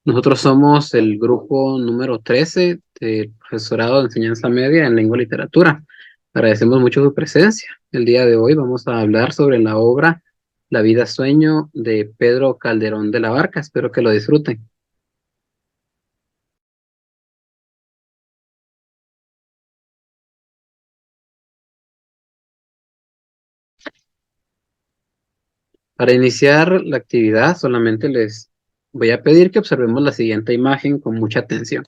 Nosotros somos el grupo número 13 del profesorado de enseñanza media en lengua y literatura. Agradecemos mucho su presencia. El día de hoy vamos a hablar sobre la obra La vida sueño de Pedro Calderón de la Barca. Espero que lo disfruten. Para iniciar la actividad, solamente les voy a pedir que observemos la siguiente imagen con mucha atención.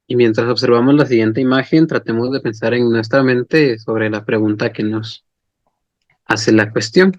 Y mientras observamos la siguiente imagen, tratemos de pensar en nuestra mente sobre la pregunta que nos hace la cuestión.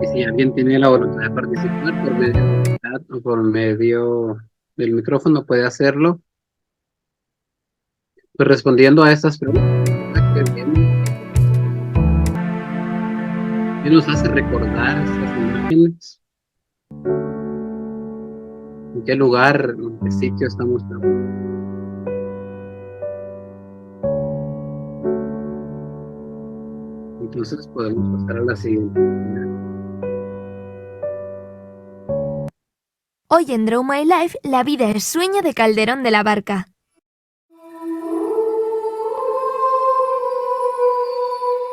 Y si alguien tiene la voluntad de participar por medio del chat o por medio del micrófono, puede hacerlo. Pues respondiendo a estas preguntas, ¿verdad? ¿Qué nos hace recordar estas imágenes? ¿En qué lugar, en qué sitio estamos trabajando? Entonces podemos pasar a la siguiente. Hoy en Draw My Life, la vida es sueño de Calderón de la Barca.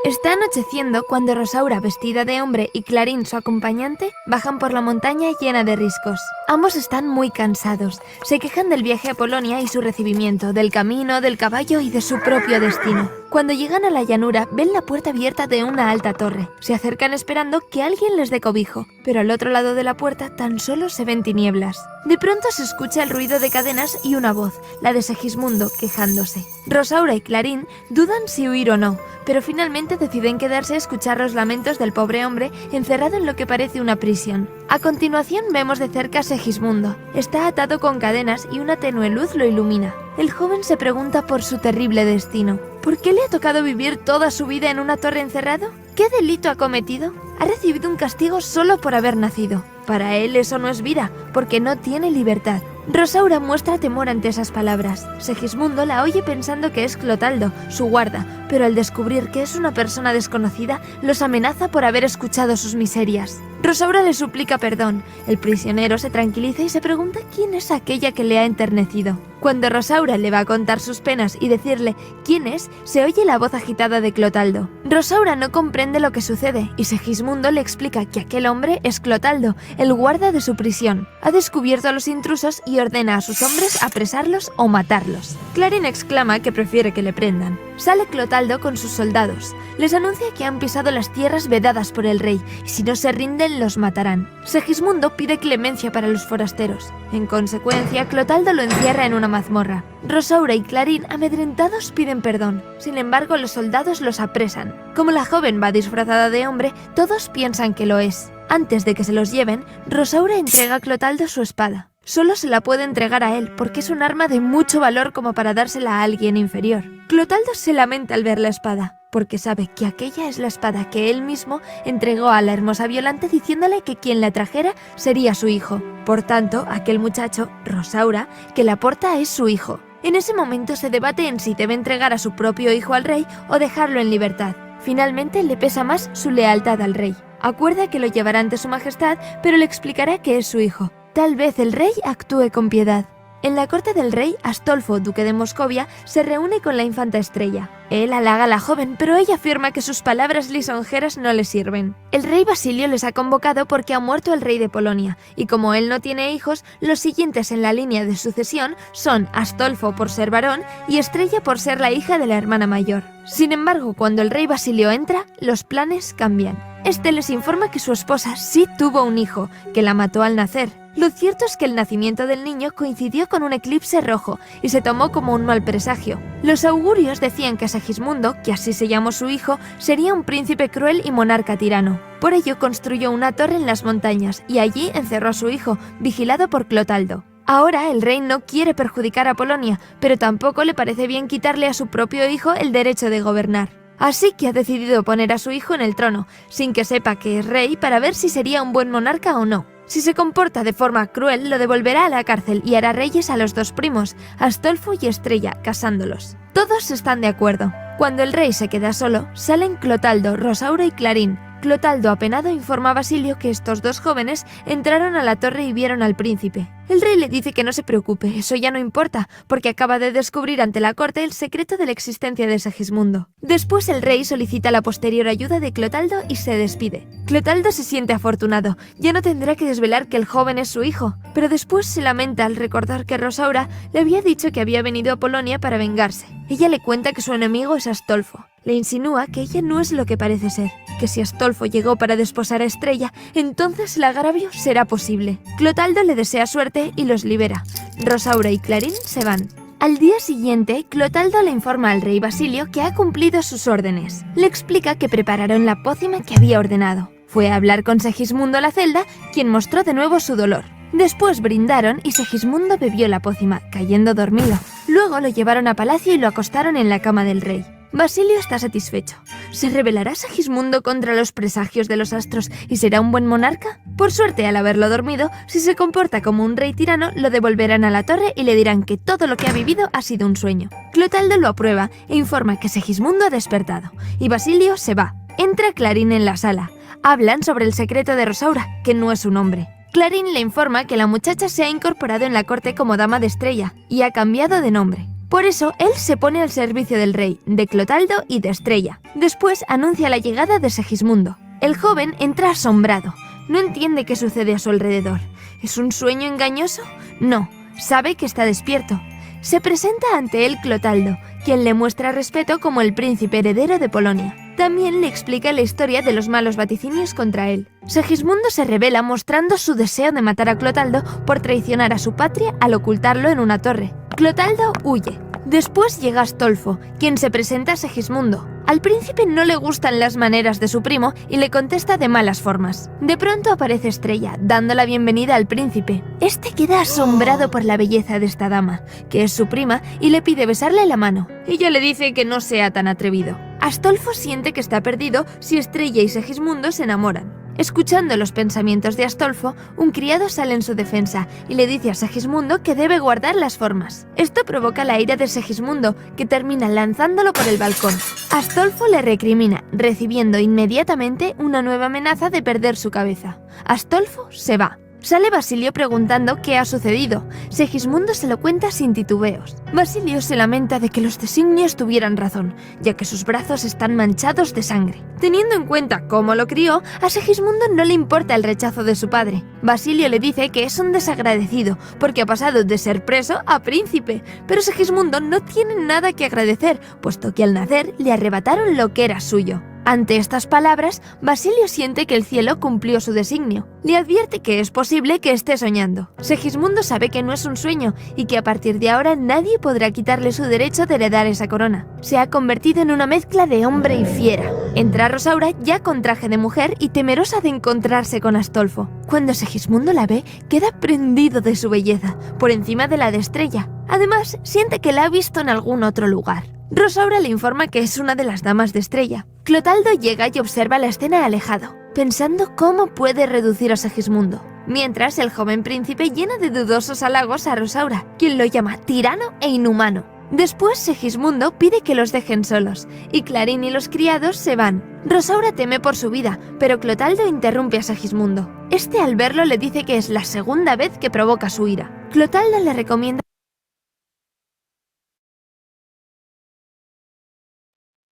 Está anocheciendo cuando Rosaura, vestida de hombre, y Clarín, su acompañante, bajan por la montaña llena de riscos. Ambos están muy cansados. Se quejan del viaje a Polonia y su recibimiento, del camino, del caballo y de su propio destino. Cuando llegan a la llanura, ven la puerta abierta de una alta torre. Se acercan esperando que alguien les dé cobijo, pero al otro lado de la puerta tan solo se ven tinieblas. De pronto se escucha el ruido de cadenas y una voz, la de Segismundo, quejándose. Rosaura y Clarín dudan si huir o no, pero finalmente deciden quedarse a escuchar los lamentos del pobre hombre encerrado en lo que parece una prisión. A continuación vemos de cerca a Segismundo. Está atado con cadenas y una tenue luz lo ilumina. El joven se pregunta por su terrible destino. ¿Por qué le ha tocado vivir toda su vida en una torre encerrado? ¿Qué delito ha cometido? Ha recibido un castigo solo por haber nacido. Para él eso no es vida, porque no tiene libertad. Rosaura muestra temor ante esas palabras. Segismundo la oye pensando que es Clotaldo, su guarda, pero al descubrir que es una persona desconocida, los amenaza por haber escuchado sus miserias. Rosaura le suplica perdón. El prisionero se tranquiliza y se pregunta quién es aquella que le ha enternecido. Cuando Rosaura le va a contar sus penas y decirle quién es, se oye la voz agitada de Clotaldo. Rosaura no comprende lo que sucede y Segismundo le explica que aquel hombre es Clotaldo, el guarda de su prisión. Ha descubierto a los intrusos y ordena a sus hombres apresarlos o matarlos. Clarín exclama que prefiere que le prendan. Sale Clotaldo con sus soldados. Les anuncia que han pisado las tierras vedadas por el rey y si no se rinden los matarán. Segismundo pide clemencia para los forasteros. En consecuencia, Clotaldo lo encierra en una mazmorra. Rosaura y Clarín, amedrentados, piden perdón. Sin embargo, los soldados los apresan. Como la joven va disfrazada de hombre, todos piensan que lo es. Antes de que se los lleven, Rosaura entrega a Clotaldo su espada. Solo se la puede entregar a él porque es un arma de mucho valor como para dársela a alguien inferior. Clotaldo se lamenta al ver la espada, porque sabe que aquella es la espada que él mismo entregó a la hermosa Violante diciéndole que quien la trajera sería su hijo. Por tanto, aquel muchacho, Rosaura, que la porta es su hijo. En ese momento se debate en si debe entregar a su propio hijo al rey o dejarlo en libertad. Finalmente le pesa más su lealtad al rey. Acuerda que lo llevará ante su majestad, pero le explicará que es su hijo. Tal vez el rey actúe con piedad. En la corte del rey, Astolfo, duque de Moscovia, se reúne con la infanta Estrella. Él halaga a la joven, pero ella afirma que sus palabras lisonjeras no le sirven. El rey Basilio les ha convocado porque ha muerto el rey de Polonia, y como él no tiene hijos, los siguientes en la línea de sucesión son Astolfo por ser varón y Estrella por ser la hija de la hermana mayor. Sin embargo, cuando el rey Basilio entra, los planes cambian. Este les informa que su esposa sí tuvo un hijo, que la mató al nacer. Lo cierto es que el nacimiento del niño coincidió con un eclipse rojo y se tomó como un mal presagio. Los augurios decían que Segismundo, que así se llamó su hijo, sería un príncipe cruel y monarca tirano. Por ello construyó una torre en las montañas y allí encerró a su hijo, vigilado por Clotaldo. Ahora el rey no quiere perjudicar a Polonia, pero tampoco le parece bien quitarle a su propio hijo el derecho de gobernar. Así que ha decidido poner a su hijo en el trono, sin que sepa que es rey, para ver si sería un buen monarca o no. Si se comporta de forma cruel, lo devolverá a la cárcel y hará reyes a los dos primos, Astolfo y Estrella, casándolos. Todos están de acuerdo. Cuando el rey se queda solo, salen Clotaldo, Rosaura y Clarín. Clotaldo, apenado, informa a Basilio que estos dos jóvenes entraron a la torre y vieron al príncipe. El rey le dice que no se preocupe, eso ya no importa, porque acaba de descubrir ante la corte el secreto de la existencia de Segismundo. Después el rey solicita la posterior ayuda de Clotaldo y se despide. Clotaldo se siente afortunado, ya no tendrá que desvelar que el joven es su hijo, pero después se lamenta al recordar que Rosaura le había dicho que había venido a Polonia para vengarse. Ella le cuenta que su enemigo es Astolfo. Le insinúa que ella no es lo que parece ser, que si Astolfo llegó para desposar a Estrella, entonces el agravio será posible. Clotaldo le desea suerte y los libera. Rosaura y Clarín se van. Al día siguiente, Clotaldo le informa al rey Basilio que ha cumplido sus órdenes. Le explica que prepararon la pócima que había ordenado. Fue a hablar con Segismundo la Celda, quien mostró de nuevo su dolor. Después brindaron y Segismundo bebió la pócima, cayendo dormido. Luego lo llevaron a palacio y lo acostaron en la cama del rey. Basilio está satisfecho. ¿Se rebelará Segismundo contra los presagios de los astros y será un buen monarca? Por suerte, al haberlo dormido, si se comporta como un rey tirano, lo devolverán a la torre y le dirán que todo lo que ha vivido ha sido un sueño. Clotaldo lo aprueba e informa que Segismundo ha despertado, y Basilio se va. Entra Clarín en la sala. Hablan sobre el secreto de Rosaura, que no es un hombre. Clarín le informa que la muchacha se ha incorporado en la corte como dama de Estrella y ha cambiado de nombre. Por eso, él se pone al servicio del rey, de Clotaldo y de Estrella. Después anuncia la llegada de Segismundo. El joven entra asombrado. No entiende qué sucede a su alrededor. ¿Es un sueño engañoso? No, sabe que está despierto. Se presenta ante él Clotaldo, quien le muestra respeto como el príncipe heredero de Polonia. También le explica la historia de los malos vaticinios contra él. Segismundo se revela mostrando su deseo de matar a Clotaldo por traicionar a su patria al ocultarlo en una torre. Clotaldo huye. Después llega Astolfo, quien se presenta a Segismundo. Al príncipe no le gustan las maneras de su primo y le contesta de malas formas. De pronto aparece Estrella, dando la bienvenida al príncipe. Este queda asombrado por la belleza de esta dama, que es su prima, y le pide besarle la mano. Ella le dice que no sea tan atrevido. Astolfo siente que está perdido si Estrella y Segismundo se enamoran. Escuchando los pensamientos de Astolfo, un criado sale en su defensa y le dice a Segismundo que debe guardar las formas. Esto provoca la ira de Segismundo, que termina lanzándolo por el balcón. Astolfo le recrimina, recibiendo inmediatamente una nueva amenaza de perder su cabeza. Astolfo se va. Sale Basilio preguntando qué ha sucedido. Segismundo se lo cuenta sin titubeos. Basilio se lamenta de que los designios tuvieran razón, ya que sus brazos están manchados de sangre. Teniendo en cuenta cómo lo crió, a Segismundo no le importa el rechazo de su padre. Basilio le dice que es un desagradecido, porque ha pasado de ser preso a príncipe. Pero Segismundo no tiene nada que agradecer, puesto que al nacer le arrebataron lo que era suyo. Ante estas palabras, Basilio siente que el cielo cumplió su designio. Le advierte que es posible que esté soñando. Segismundo sabe que no es un sueño y que a partir de ahora nadie podrá quitarle su derecho de heredar esa corona. Se ha convertido en una mezcla de hombre y fiera. Entra Rosaura ya con traje de mujer y temerosa de encontrarse con Astolfo. Cuando Segismundo la ve, queda prendido de su belleza, por encima de la de Estrella. Además, siente que la ha visto en algún otro lugar. Rosaura le informa que es una de las damas de Estrella. Clotaldo llega y observa la escena alejado, pensando cómo puede reducir a Segismundo. Mientras, el joven príncipe llena de dudosos halagos a Rosaura, quien lo llama tirano e inhumano. Después, Segismundo pide que los dejen solos, y Clarín y los criados se van. Rosaura teme por su vida, pero Clotaldo interrumpe a Segismundo. Este, al verlo, le dice que es la segunda vez que provoca su ira. Clotaldo le recomienda...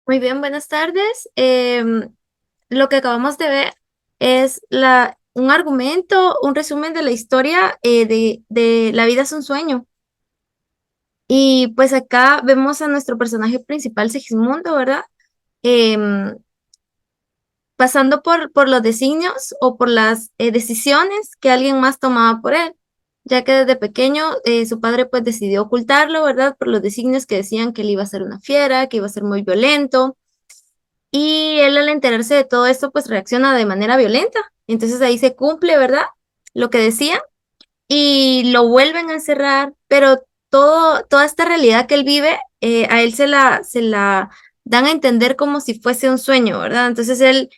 Muy bien, buenas tardes. Lo que acabamos de ver es un argumento, un resumen de la historia de La vida es un sueño. Y pues acá vemos a nuestro personaje principal, Segismundo, ¿verdad? Em, Pasando por los designios o por las decisiones que alguien más tomaba por él, ya que desde pequeño su padre pues decidió ocultarlo, ¿verdad? Por los designios que decían que él iba a ser una fiera, que iba a ser muy violento. Y él al enterarse de todo esto, pues reacciona de manera violenta. Entonces ahí se cumple, ¿verdad? Lo que decía. Y lo vuelven a encerrar, pero toda esta realidad que él vive, a él se la dan a entender como si fuese un sueño, ¿verdad? Entonces él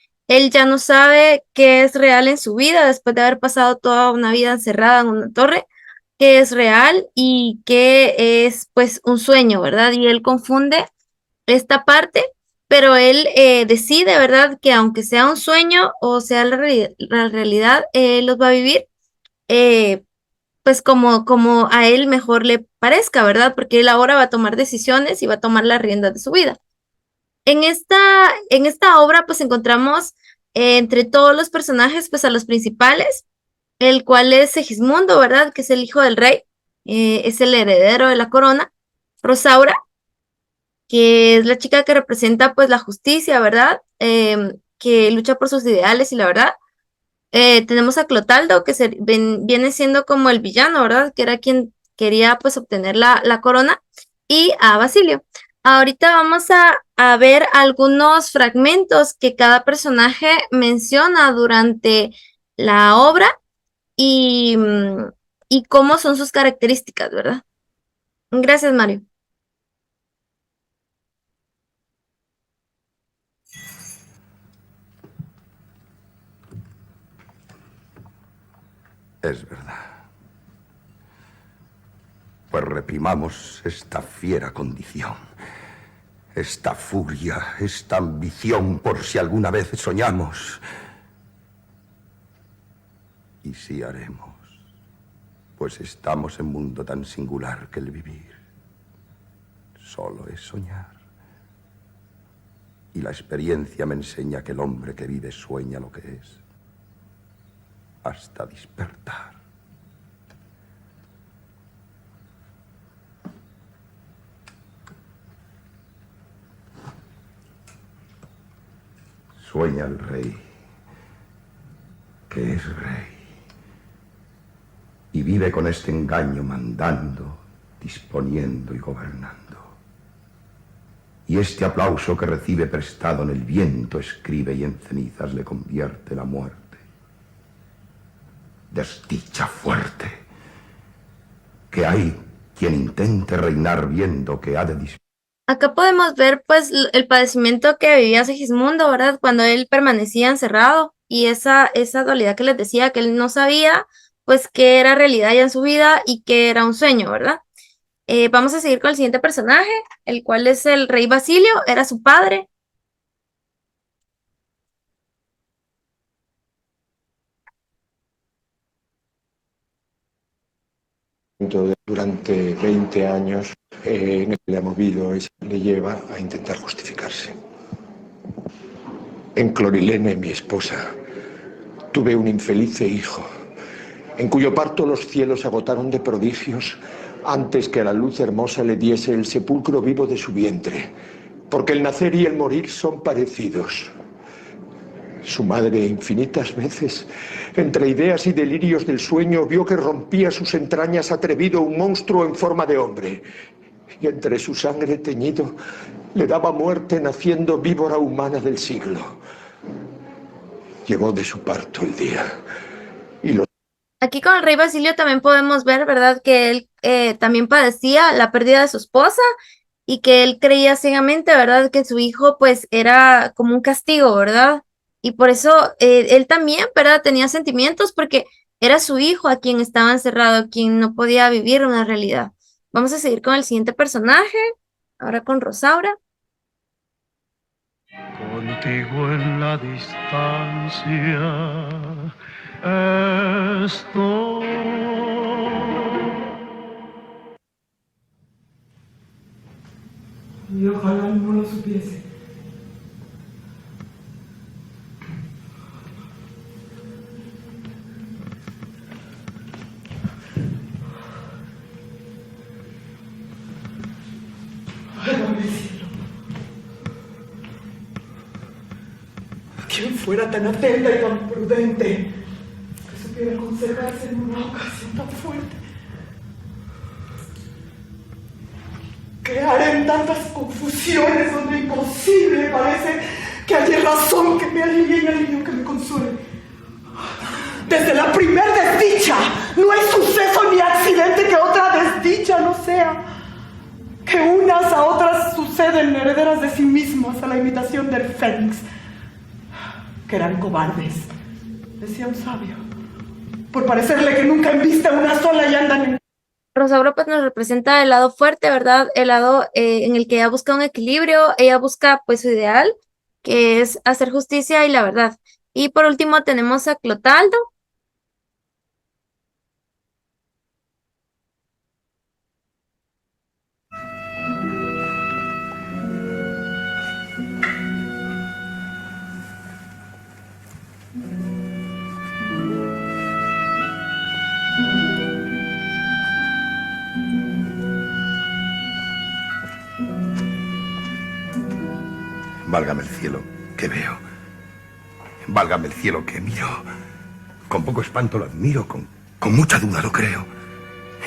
ya no sabe qué es real en su vida después de haber pasado toda una vida encerrada en una torre, qué es real y qué es pues un sueño, ¿verdad? Y él confunde esta parte, pero él decide, ¿verdad? Que aunque sea un sueño o sea la realidad, él los va a vivir, eh, pues como a él mejor le parezca, ¿verdad? Porque él ahora va a tomar decisiones y va a tomar las riendas de su vida. En esta obra, pues encontramos entre todos los personajes, pues a los principales, el cual es Segismundo, ¿verdad? Que es el hijo del rey, es el heredero de la corona. Rosaura, que es la chica que representa pues la justicia, ¿verdad? Que lucha por sus ideales y la verdad. Tenemos a Clotaldo, que viene siendo como el villano, ¿verdad? Que era quien quería pues obtener la corona, y a Basilio. Ahorita vamos a ver algunos fragmentos que cada personaje menciona durante la obra y cómo son sus características, ¿verdad? Gracias, Mario. Es verdad. Pues reprimamos esta fiera condición, esta furia, esta ambición por si alguna vez soñamos. Y sí haremos, pues estamos en un mundo tan singular que el vivir solo es soñar. Y la experiencia me enseña que el hombre que vive sueña lo que es, hasta despertar. Sueña el rey, que es rey, y vive con este engaño mandando, disponiendo y gobernando. Y este aplauso que recibe prestado en el viento escribe y en cenizas le convierte la muerte. Desdicha fuerte, que hay quien intente reinar viendo que ha de Acá podemos ver pues el padecimiento que vivía Segismundo, ¿verdad? Cuando él permanecía encerrado y esa dualidad que les decía, que él no sabía pues qué era realidad ya en su vida y qué era un sueño, ¿verdad? Vamos a seguir con el siguiente personaje, el cual es el rey Basilio, era su padre. Durante 20 años le ha movido y le lleva a intentar justificarse. En Clorilene, mi esposa, tuve un infeliz hijo, en cuyo parto los cielos se agotaron de prodigios antes que a la luz hermosa le diese el sepulcro vivo de su vientre, porque el nacer y el morir son parecidos. Su madre infinitas veces, entre ideas y delirios del sueño, vio que rompía sus entrañas atrevido un monstruo en forma de hombre, y entre su sangre teñido le daba muerte naciendo víbora humana del siglo. Llegó de su parto el día y lo... Aquí con el rey Basilio también podemos ver, ¿verdad? Que él también padecía la pérdida de su esposa y que él creía ciegamente, ¿verdad? Que su hijo pues era como un castigo, ¿verdad? Y por eso él también, ¿verdad? Tenía sentimientos porque era su hijo a quien estaba encerrado, quien no podía vivir una realidad. Vamos a seguir con el siguiente personaje, ahora con Rosaura. Contigo en la distancia estoy. Y ojalá no lo supiese. Válgame el cielo. ¿Quién fuera tan atenta y tan prudente que supiera aconsejarse en una ocasión tan fuerte? ¿Qué haré en tantas confusiones donde imposible parece que haya razón que me alivie y alivio que me consuele? Desde la primera desdicha no hay suceso ni accidente que otra desdicha no sea. Que unas a otras suceden herederas de sí mismas a la imitación del fénix. Que eran cobardes, decía un sabio, por parecerle que nunca embiste una sola y andan en... Rosaura pues nos representa el lado fuerte, ¿verdad? El lado en el que ella busca un equilibrio, ella busca pues su ideal, que es hacer justicia y la verdad. Y por último tenemos a Clotaldo. Válgame el cielo, que veo. Válgame el cielo, que miro. Con poco espanto lo admiro, con mucha duda lo creo.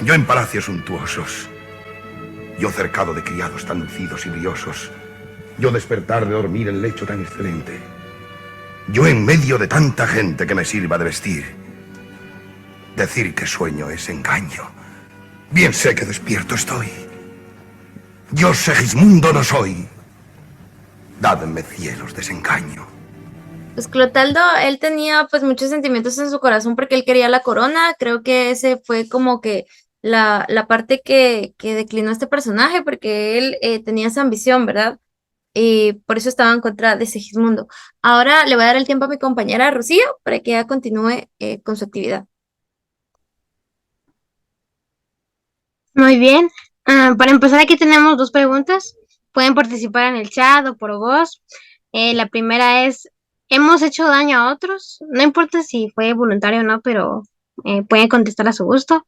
Yo en palacios suntuosos, yo cercado de criados tan lucidos y briosos, yo despertar de dormir en lecho tan excelente, yo en medio de tanta gente que me sirva de vestir, decir que sueño es engaño. Bien sé que despierto estoy. Yo Segismundo no soy. Dadme cielos desengaño. Pues Clotaldo, él tenía pues muchos sentimientos en su corazón porque él quería la corona. Creo que ese fue como que la parte que declinó este personaje porque él tenía esa ambición, ¿verdad? Y por eso estaba en contra de Segismundo. Ahora le voy a dar el tiempo a mi compañera Rocío para que ella continúe con su actividad. Muy bien. Para empezar, aquí tenemos dos preguntas. Pueden participar en el chat o por voz. La primera es, ¿hemos hecho daño a otros? No importa si fue voluntario o no, pero pueden contestar a su gusto.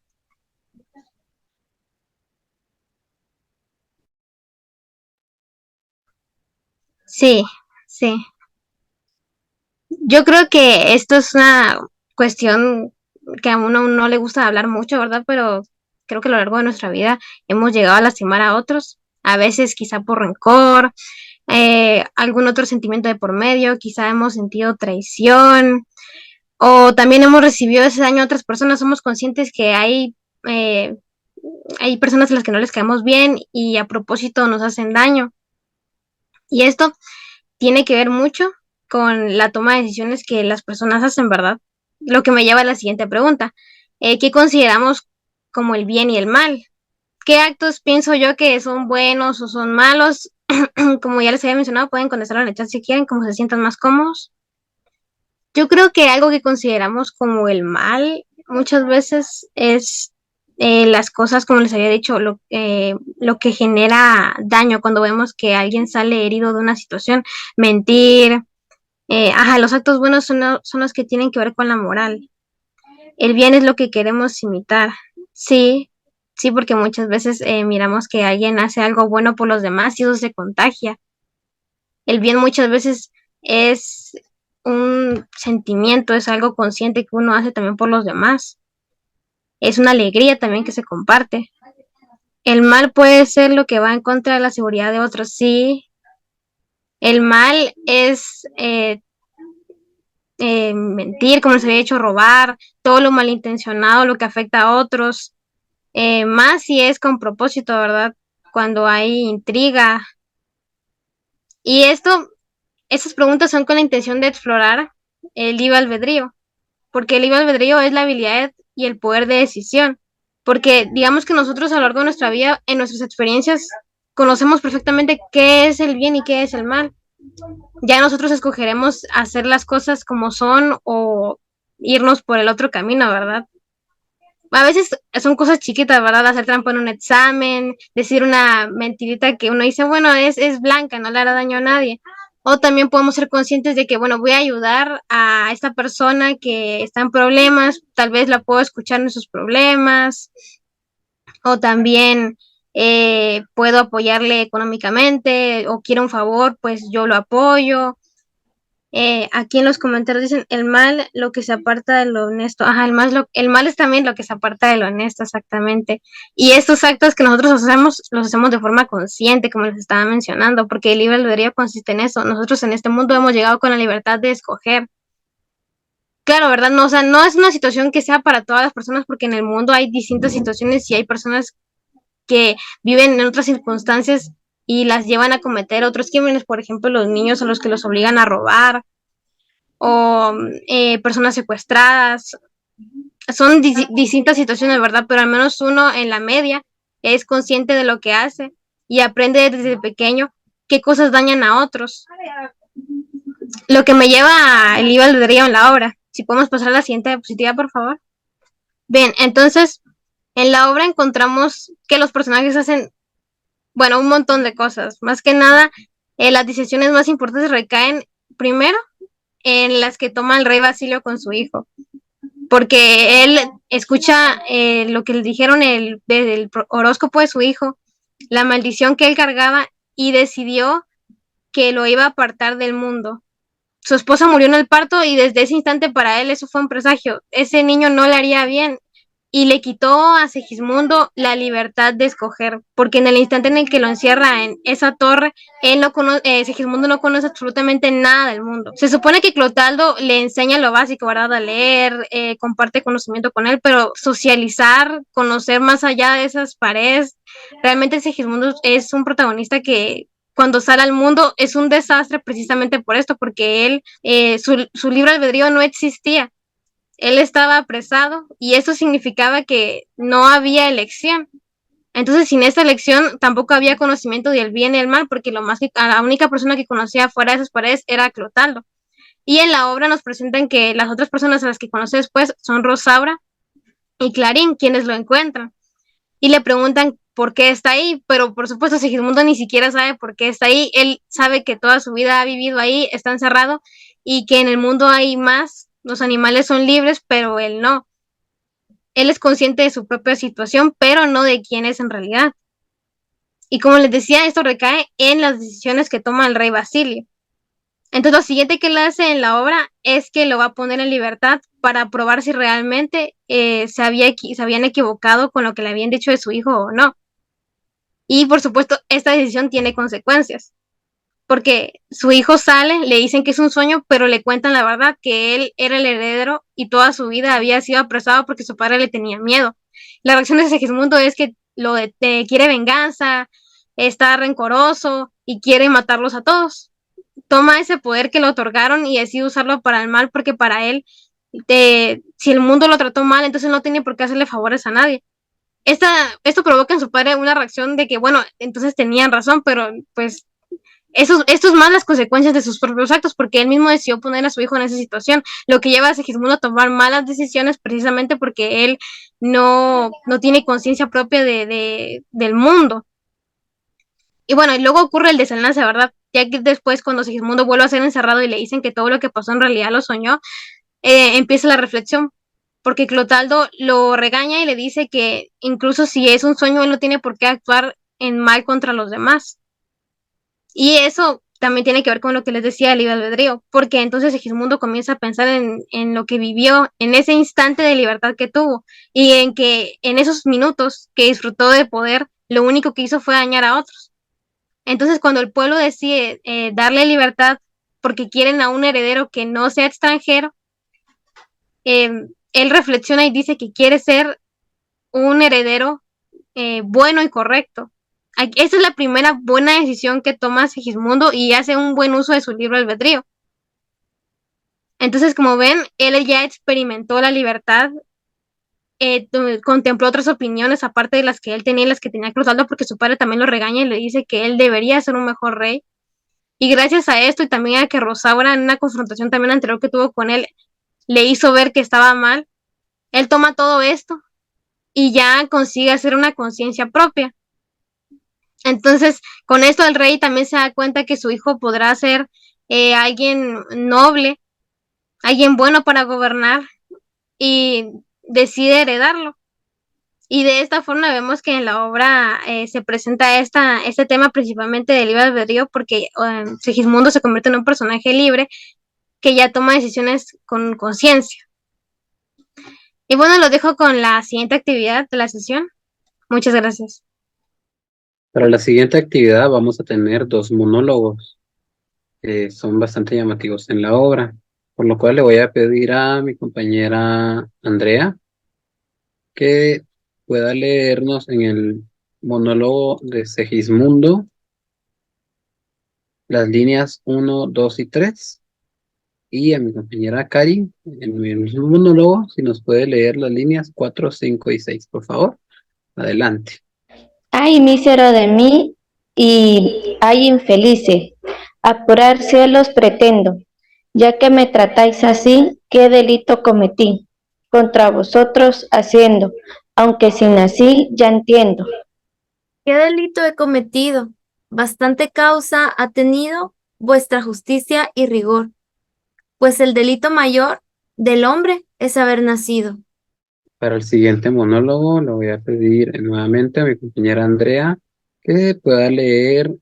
Sí, sí. Yo creo que esto es una cuestión que a uno no le gusta hablar mucho, ¿verdad? Pero creo que a lo largo de nuestra vida hemos llegado a lastimar a otros, a veces quizá por rencor, algún otro sentimiento de por medio, quizá hemos sentido traición o también hemos recibido ese daño a otras personas. Somos conscientes que hay personas a las que no les caemos bien y a propósito nos hacen daño. Y esto tiene que ver mucho con la toma de decisiones que las personas hacen, ¿verdad? Lo que me lleva a la siguiente pregunta. ¿Qué consideramos como el bien y el mal? ¿Qué actos pienso yo que son buenos o son malos? Como ya les había mencionado, pueden contestarlo en el chat si quieren, como se sientan más cómodos. Yo creo que algo que consideramos como el mal muchas veces es las cosas, como les había dicho, lo que genera daño cuando vemos que alguien sale herido de una situación, mentir. Los actos buenos son los que tienen que ver con la moral. El bien es lo que queremos imitar. Sí, sí, porque muchas veces miramos que alguien hace algo bueno por los demás y eso se contagia. El bien muchas veces es un sentimiento, es algo consciente que uno hace también por los demás. Es una alegría también que se comparte. El mal puede ser lo que va en contra de la seguridad de otros, sí, El mal es mentir, como les había dicho, robar, todo lo malintencionado, lo que afecta a otros, más si es con propósito, ¿verdad? Cuando hay intriga. Y esas preguntas son con la intención de explorar el libre albedrío, porque el libre albedrío es la habilidad y el poder de decisión, porque digamos que nosotros a lo largo de nuestra vida, en nuestras experiencias, conocemos perfectamente qué es el bien y qué es el mal. Ya nosotros escogeremos hacer las cosas como son o irnos por el otro camino, ¿verdad? A veces son cosas chiquitas, ¿verdad? Hacer trampa en un examen, decir una mentirita que uno dice, bueno, es blanca, no le hará daño a nadie. O también podemos ser conscientes de que, bueno, voy a ayudar a esta persona que está en problemas, tal vez la puedo escuchar en sus problemas, o también puedo apoyarle económicamente, o quiero un favor, pues yo lo apoyo. Aquí en los comentarios dicen el mal, lo que se aparta de lo honesto. Ajá, el mal es también lo que se aparta de lo honesto, exactamente. Y estos actos que nosotros hacemos, los hacemos de forma consciente, como les estaba mencionando, porque el libre albedrío consiste en eso. Nosotros en este mundo hemos llegado con la libertad de escoger. Claro, ¿verdad? No, o sea, no es una situación que sea para todas las personas, porque en el mundo hay distintas situaciones y hay personas que viven en otras circunstancias y las llevan a cometer otros crímenes, por ejemplo, los niños a los que los obligan a robar, o personas secuestradas. Son distintas situaciones, ¿verdad? Pero al menos uno en la media es consciente de lo que hace y aprende desde pequeño qué cosas dañan a otros. Lo que me lleva al libre albedrío en la obra. Si podemos pasar a la siguiente diapositiva, por favor. Bien, entonces, en la obra encontramos que los personajes hacen, bueno, un montón de cosas. Más que nada, las decisiones más importantes recaen primero en las que toma el rey Basilio con su hijo, porque él escucha lo que le dijeron del horóscopo de su hijo, la maldición que él cargaba, y decidió que lo iba a apartar del mundo. Su esposa murió en el parto y desde ese instante para él eso fue un presagio. Ese niño no le haría bien y le quitó a Segismundo la libertad de escoger, porque en el instante en el que lo encierra en esa torre, Segismundo no conoce absolutamente nada del mundo. Se supone que Clotaldo le enseña lo básico, ¿verdad? A leer, comparte conocimiento con él, pero socializar, conocer más allá de esas paredes, realmente Segismundo es un protagonista que cuando sale al mundo es un desastre precisamente por esto, porque él, su libre albedrío no existía. Él estaba apresado y eso significaba que no había elección. Entonces, sin esa elección, tampoco había conocimiento del bien y el mal, porque la única persona que conocía fuera de esas paredes era Clotaldo. Y en la obra nos presentan que las otras personas a las que conoce después son Rosaura y Clarín, quienes lo encuentran. Y le preguntan por qué está ahí, pero por supuesto Segismundo ni siquiera sabe por qué está ahí. Él sabe que toda su vida ha vivido ahí, está encerrado, y que en el mundo hay más, los animales son libres, pero él no. Él es consciente de su propia situación, pero no de quién es en realidad. Y como les decía, esto recae en las decisiones que toma el rey Basilio. Entonces, lo siguiente que él hace en la obra es que lo va a poner en libertad para probar si realmente se habían equivocado con lo que le habían dicho de su hijo o no. Y por supuesto, esta decisión tiene consecuencias, porque su hijo sale, le dicen que es un sueño, pero le cuentan la verdad, que él era el heredero y toda su vida había sido apresado porque su padre le tenía miedo. La reacción de Segismundo es que quiere venganza, está rencoroso y quiere matarlos a todos. Toma ese poder que le otorgaron y decide usarlo para el mal, porque para él, si el mundo lo trató mal, entonces no tiene por qué hacerle favores a nadie. Esto provoca en su padre una reacción de que, bueno, entonces tenían razón, pero pues esto es más las consecuencias de sus propios actos, porque él mismo decidió poner a su hijo en esa situación, lo que lleva a Segismundo a tomar malas decisiones precisamente porque él no tiene conciencia propia del mundo. Y bueno, y luego ocurre el desenlace, ¿verdad? Ya que después, cuando Segismundo vuelve a ser encerrado y le dicen que todo lo que pasó en realidad lo soñó, empieza la reflexión, porque Clotaldo lo regaña y le dice que incluso si es un sueño, él no tiene por qué actuar en mal contra los demás. Y eso también tiene que ver con lo que les decía del libre albedrío, porque entonces Segismundo comienza a pensar en lo que vivió, en ese instante de libertad que tuvo, y en que en esos minutos que disfrutó de poder, lo único que hizo fue dañar a otros. Entonces, cuando el pueblo decide darle libertad porque quieren a un heredero que no sea extranjero, él reflexiona y dice que quiere ser un heredero bueno y correcto. Esa es la primera buena decisión que toma Segismundo y hace un buen uso de su libre albedrío. Entonces, como ven, él ya experimentó la libertad, contempló otras opiniones aparte de las que él tenía y las que tenía Clotaldo, porque su padre también lo regaña y le dice que él debería ser un mejor rey. Y gracias a esto y también a que Rosaura, en una confrontación también anterior que tuvo con él, le hizo ver que estaba mal, él toma todo esto y ya consigue hacer una conciencia propia. Entonces, con esto el rey también se da cuenta que su hijo podrá ser alguien noble, alguien bueno para gobernar, y decide heredarlo. Y de esta forma vemos que en la obra se presenta este tema principalmente del libre albedrío, porque Segismundo se convierte en un personaje libre que ya toma decisiones con conciencia. Y bueno, lo dejo con la siguiente actividad de la sesión. Muchas gracias. Para la siguiente actividad vamos a tener 2 monólogos que son bastante llamativos en la obra, por lo cual le voy a pedir a mi compañera Andrea que pueda leernos en el monólogo de Segismundo las líneas 1, 2 y 3, y a mi compañera Cari en el mismo monólogo si nos puede leer las líneas 4, 5 y 6, por favor. Adelante. Ay, mísero de mí, y ay, infelice, apurar cielos pretendo, ya que me tratáis así, ¿qué delito cometí? Contra vosotros haciendo, aunque sin así ya entiendo. ¿Qué delito he cometido? Bastante causa ha tenido vuestra justicia y rigor, pues el delito mayor del hombre es haber nacido. Para el siguiente monólogo le voy a pedir nuevamente a mi compañera Andrea que pueda leer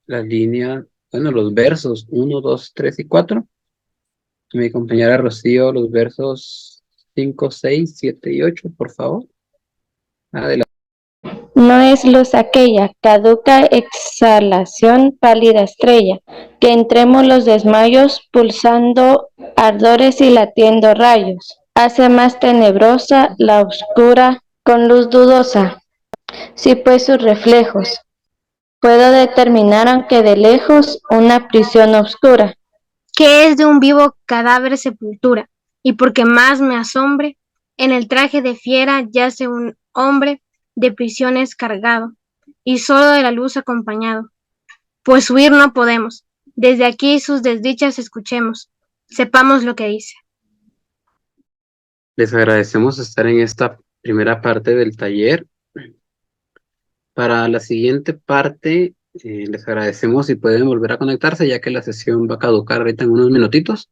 las líneas, bueno, los versos 1, 2, 3 y 4. Mi compañera Rocío, los versos 5, 6, 7 y 8, por favor. Adelante. No es luz aquella, caduca exhalación, pálida estrella, que entremos los desmayos, pulsando ardores y latiendo rayos. Hace más tenebrosa la oscura con luz dudosa. Si pues sus reflejos puedo determinar, aunque de lejos, una prisión oscura. Que es de un vivo cadáver sepultura, y porque más me asombre, en el traje de fiera yace un hombre de prisiones cargado, y solo de la luz acompañado. Pues huir no podemos, desde aquí sus desdichas escuchemos, sepamos lo que dice. Les agradecemos estar en esta primera parte del taller. Para la siguiente parte, les agradecemos si pueden volver a conectarse, ya que la sesión va a caducar ahorita en unos minutitos.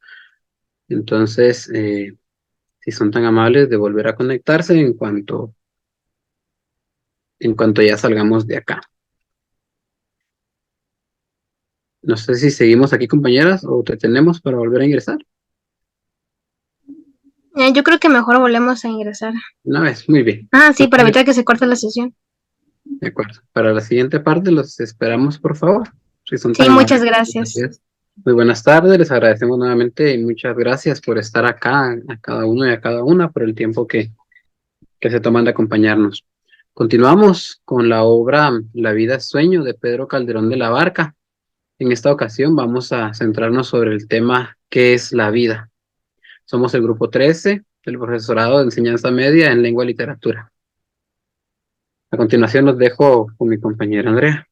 Entonces, si son tan amables de volver a conectarse en cuanto ya salgamos de acá. No sé si seguimos aquí, compañeras, o te tenemos para volver a ingresar. Yo creo que mejor volvemos a ingresar. Una vez, muy bien. Sí, para evitar que se corte la sesión. De acuerdo. Para la siguiente parte los esperamos, por favor. Si son Sí, muchas gracias. Muy buenas tardes, les agradecemos nuevamente y muchas gracias por estar acá, a cada uno y a cada una, por el tiempo que se toman de acompañarnos. Continuamos con la obra La vida es sueño de Pedro Calderón de la Barca. En esta ocasión vamos a centrarnos sobre el tema ¿qué es la vida? Somos el grupo 13 del Profesorado de Enseñanza Media en Lengua y Literatura. A continuación los dejo con mi compañera Andrea.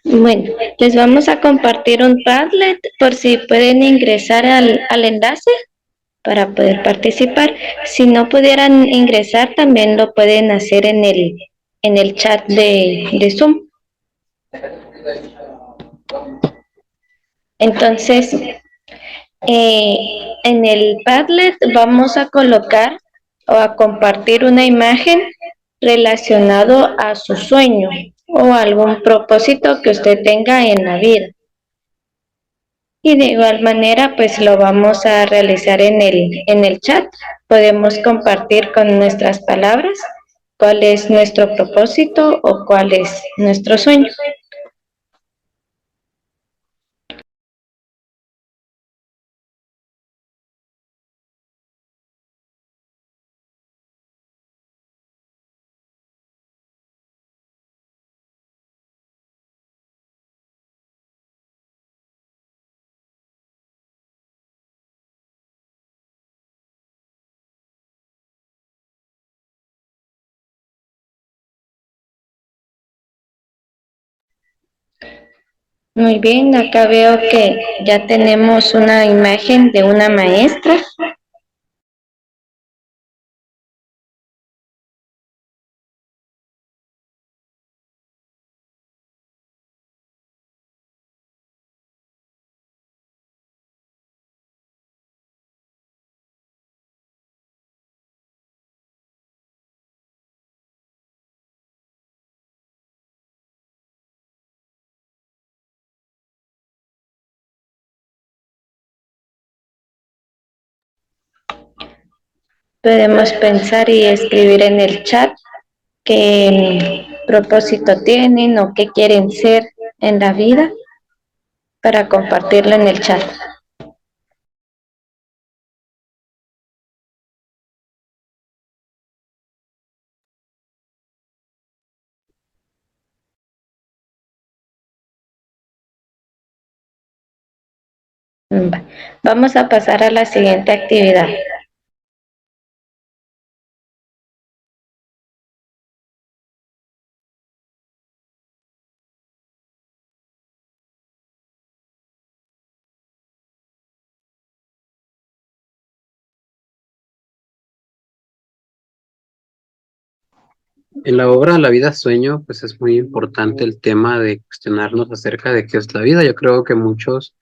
Bueno, les vamos a compartir un Padlet por si pueden ingresar al enlace para poder participar. Si no pudieran ingresar, también lo pueden hacer en el chat de Zoom. Entonces, en el Padlet vamos a colocar o a compartir una imagen relacionado a su sueño o algún propósito que usted tenga en la vida. Y de igual manera, pues lo vamos a realizar en el chat. Podemos compartir con nuestras palabras cuál es nuestro propósito o cuál es nuestro sueño. Muy bien, acá veo que ya tenemos una imagen de una maestra. Podemos pensar y escribir en el chat qué propósito tienen o qué quieren ser en la vida para compartirlo en el chat. Vamos a pasar a la siguiente actividad. En la obra La vida sueño, pues es muy importante el tema de cuestionarnos acerca de qué es la vida. Yo creo que muchos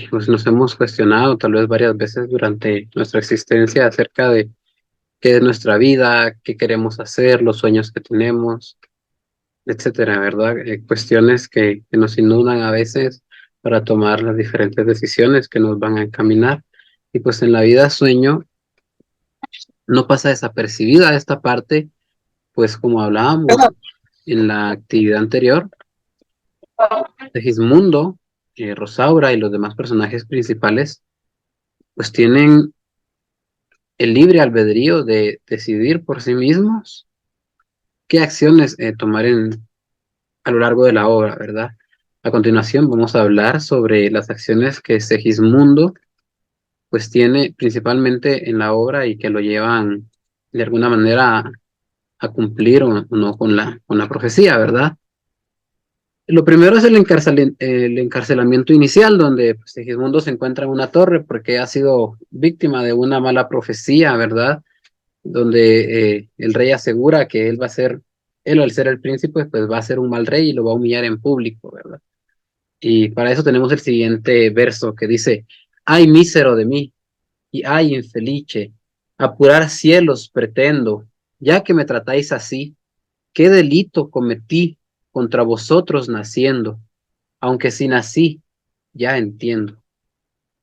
pues nos hemos cuestionado tal vez varias veces durante nuestra existencia acerca de qué es nuestra vida, qué queremos hacer, los sueños que tenemos, etcétera, ¿verdad? Cuestiones que nos inundan a veces para tomar las diferentes decisiones que nos van a encaminar. Y pues en la vida sueño no pasa desapercibida esta parte, pues como hablábamos en la actividad anterior, Segismundo, Rosaura y los demás personajes principales, pues tienen el libre albedrío de decidir por sí mismos qué acciones tomar a lo largo de la obra, ¿verdad? A continuación vamos a hablar sobre las acciones que Segismundo pues tiene principalmente en la obra y que lo llevan de alguna manera a cumplir o no con la profecía, ¿verdad? Lo primero es el encarcelamiento inicial, donde pues, Segismundo se encuentra en una torre porque ha sido víctima de una mala profecía, ¿verdad? Donde el rey asegura que él va a ser, él al ser el príncipe, pues va a ser un mal rey y lo va a humillar en público, ¿verdad? Y para eso tenemos el siguiente verso que dice, ay mísero de mí, y ay infelice, apurar cielos pretendo, ya que me tratáis así, ¿qué delito cometí contra vosotros naciendo? Aunque si nací, ya entiendo.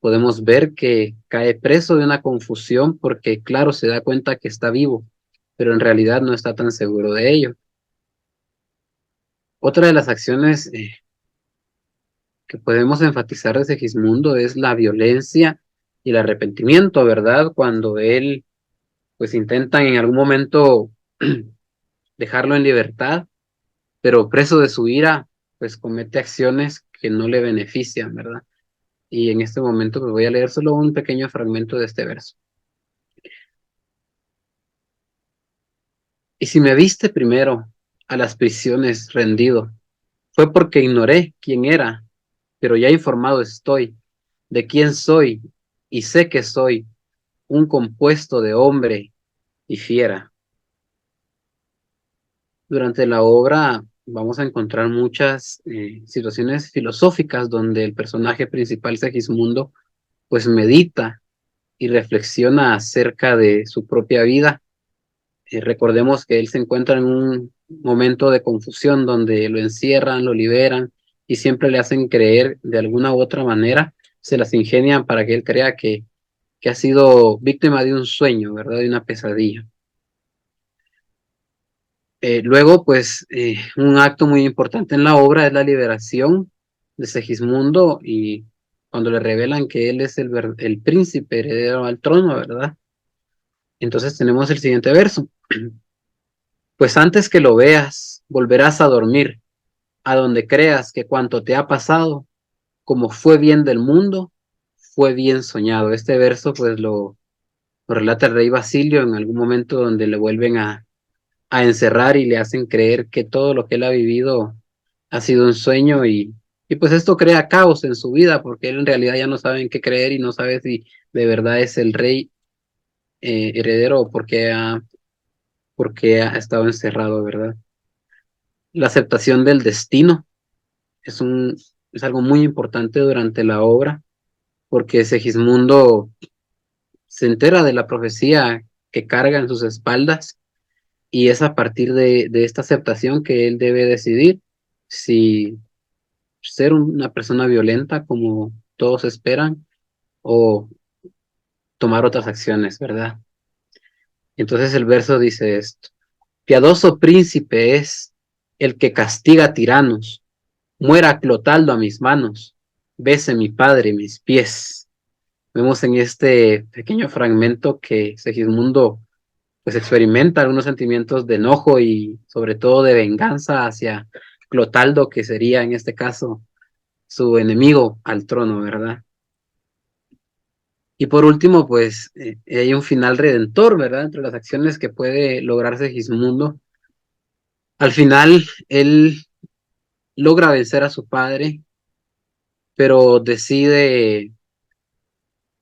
Podemos ver que cae preso de una confusión porque, claro, se da cuenta que está vivo, pero en realidad no está tan seguro de ello. Otra de las acciones que podemos enfatizar de Segismundo es la violencia y el arrepentimiento, ¿verdad? Cuando él, pues intentan en algún momento dejarlo en libertad, pero preso de su ira, pues comete acciones que no le benefician, ¿verdad? Y en este momento pues voy a leer solo un pequeño fragmento de este verso. Y si me viste primero a las prisiones rendido, fue porque ignoré quién era, pero ya informado estoy de quién soy y sé que soy un compuesto de hombre y fiera. Durante la obra vamos a encontrar muchas situaciones filosóficas donde el personaje principal, Segismundo, pues medita y reflexiona acerca de su propia vida. Recordemos que él se encuentra en un momento de confusión donde lo encierran, lo liberan y siempre le hacen creer de alguna u otra manera, se las ingenian para que él crea que ha sido víctima de un sueño, ¿verdad? De una pesadilla. Luego, pues, un acto muy importante en la obra es la liberación de Segismundo y cuando le revelan que él es el príncipe heredero al trono, ¿verdad? Entonces tenemos el siguiente verso. Pues antes que lo veas, volverás a dormir, a donde creas que cuanto te ha pasado, como fue bien del mundo, fue bien soñado. Este verso, pues, lo relata el rey Basilio en algún momento donde le vuelven a encerrar y le hacen creer que todo lo que él ha vivido ha sido un sueño y pues esto crea caos en su vida porque él en realidad ya no sabe en qué creer y no sabe si de verdad es el rey heredero o porque ha estado encerrado, ¿verdad? La aceptación del destino es algo muy importante durante la obra porque Segismundo se entera de la profecía que carga en sus espaldas y es a partir de esta aceptación que él debe decidir si ser una persona violenta como todos esperan o tomar otras acciones, ¿verdad? Entonces el verso dice esto: piadoso príncipe es el que castiga tiranos, muera Clotaldo a mis manos, bese mi padre mis pies. Vemos en este pequeño fragmento que Segismundo pues experimenta algunos sentimientos de enojo y sobre todo de venganza hacia Clotaldo, que sería en este caso su enemigo al trono, ¿verdad? Y por último, pues hay un final redentor, ¿verdad? Entre las acciones que puede lograr Segismundo. Al final, él logra vencer a su padre, pero decide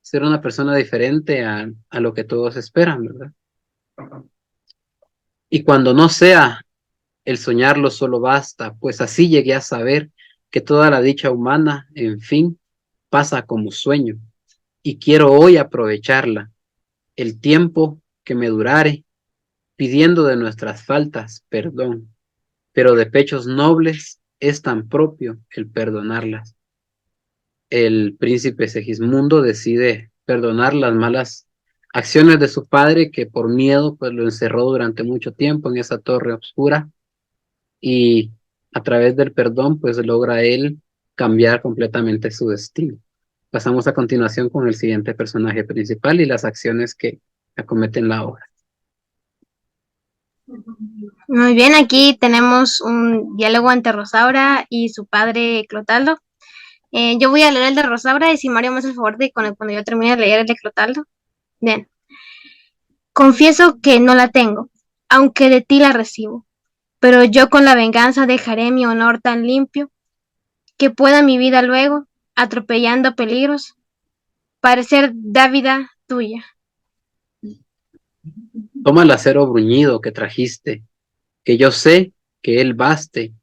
ser una persona diferente a lo que todos esperan, ¿verdad? Y cuando no sea el soñarlo solo basta, pues así llegué a saber que toda la dicha humana, en fin, pasa como sueño, y quiero hoy aprovecharla, el tiempo que me durare, pidiendo de nuestras faltas perdón, pero de pechos nobles es tan propio el perdonarlas. El príncipe Segismundo decide perdonar las malas acciones de su padre, que por miedo pues lo encerró durante mucho tiempo en esa torre oscura, y a través del perdón pues logra él cambiar completamente su destino. Pasamos a continuación con el siguiente personaje principal y las acciones que acometen la obra. Muy bien, aquí tenemos un diálogo entre Rosaura y su padre Clotaldo. Yo voy a leer el de Rosaura y si Mario me hace el favor de cuando yo termine de leer el de Clotaldo. Bien. Confieso que no la tengo, aunque de ti la recibo, pero yo con la venganza dejaré mi honor tan limpio que pueda mi vida luego, atropellando peligros, parecer dávida tuya. Toma el acero bruñido que trajiste, que yo sé que él baste,